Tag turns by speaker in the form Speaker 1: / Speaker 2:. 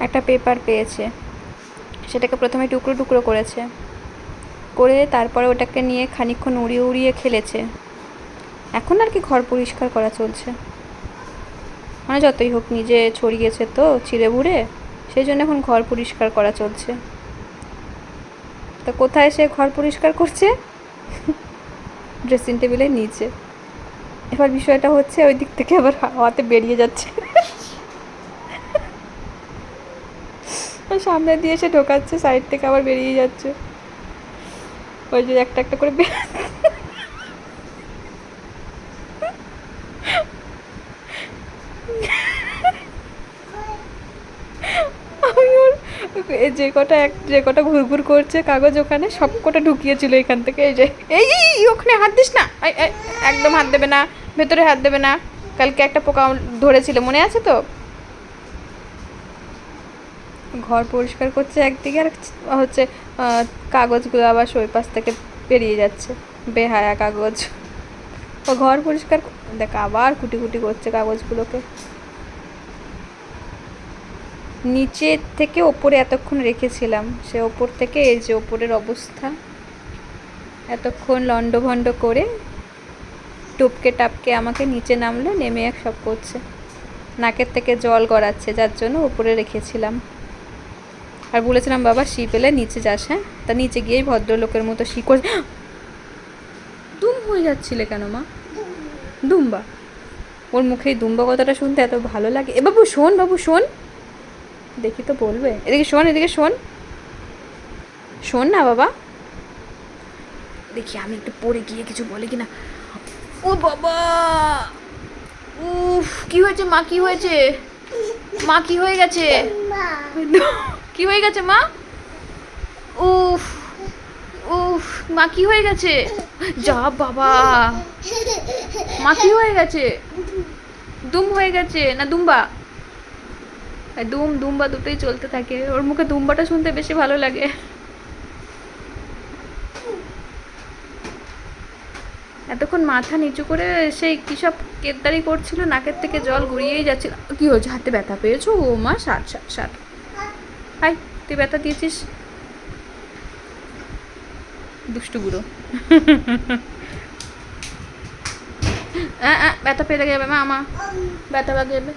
Speaker 1: একটা পেপার পেয়েছে, সেটাকে প্রথমে টুকরো টুকরো করেছে, করে তারপরে ওটাকে নিয়ে খানিকক্ষণ উড়িয়ে উড়িয়ে খেলেছে। এখন আর কি ঘর পরিষ্কার করা চলছে, মানে যতই হোক নিজে ছড়িয়েছে তো ছিঁড়ে ভুড়ে, সেই জন্য এখন ঘর পরিষ্কার করা চলছে। তা কোথায় সে ঘর পরিষ্কার করছে? ড্রেসিং টেবিলের নিচে। এবার বিষয়টা হচ্ছে ওই দিক থেকে আবার হাওয়াতে বেরিয়ে যাচ্ছে, সামনে দিয়ে এসে ঢোকাচ্ছে, সাইড থেকে আবার বেরিয়ে যাচ্ছে। ওই যে একটা একটা করে আমি ওর যে কটা ঘুরঘুর করছে কাগজ ওখানে সব কটা ঢুকিয়েছিল এখান থেকে। এই যে এই ওখানে হাত দিস না, একদম হাত দেবে না, ভেতরে হাত দেবে না। কালকে একটা পোকা ধরেছিল, মনে আছে তো? ঘর পরিষ্কার করছে একদিকে, আর হচ্ছে কাগজগুলো আবার ওই পাশ থেকে বেরিয়ে যাচ্ছে, বেহায়া কাগজ। ও ঘর পরিষ্কার দেখ আবার কুটি কুটি করছে কাগজগুলোকে। নিচে থেকে ওপরে এতক্ষণ রেখেছিলাম, সে ওপর থেকে এই যে ওপরের অবস্থা, এতক্ষণ লন্ডভন্ড করে টপকে টাপকে আমাকে নিচে নামলো, নেমে এক সব করছে, নাকের থেকে জল গড়াচ্ছে, যার জন্য ওপরে রেখেছিলাম। আর বলেছিলাম বাবা শি পেলে নিচে যাস, হ্যাঁ? তা নিচে গিয়েই ভদ্রলোকের মতো শি করে দুম হয়ে যাচ্ছিলে কেন মা? দুম্বা? ওর মুখে দুম্বা কথাটা শুনতে এত ভালো লাগে। এ বাবু শোন, বাবু শোন, দেখি তো বলবে। এদিকে শোন, এদিকে শোন, শোন না বাবা, দেখি আমি একটু পড়ে গিয়ে কিছু বলে কিনা। ও বাবা, উফ, কি হয়েছে মা? কি হয়েছে মা? কি হয়ে গেছে? কি হয়ে গেছে মা? উফ উফ, মা কি হয়ে গেছে? যা বাবা, মা কি হয়ে গেছে? দুম হয়ে গেছে না দুম্বা? দুম দুম্বা দুটোই চলতে থাকে, ওর মুখে দুম্বাটা শুনতে বেশি ভালো লাগে। এতক্ষণ মাথা নিচু করে সেই কী সব কেদারি করছিল, নাকের থেকে জল গড়িয়েই যাচ্ছিল। কি হয়েছে, হাতে ব্যথা পেয়েছো? ও মা, ষাট ষাট ষাট, হাই তুই ব্যথা দিয়েছিস, দুষ্টু বুড়ো। ব্যথা পেয়ে যাবে মা, ব্যথা লাগে যাবে।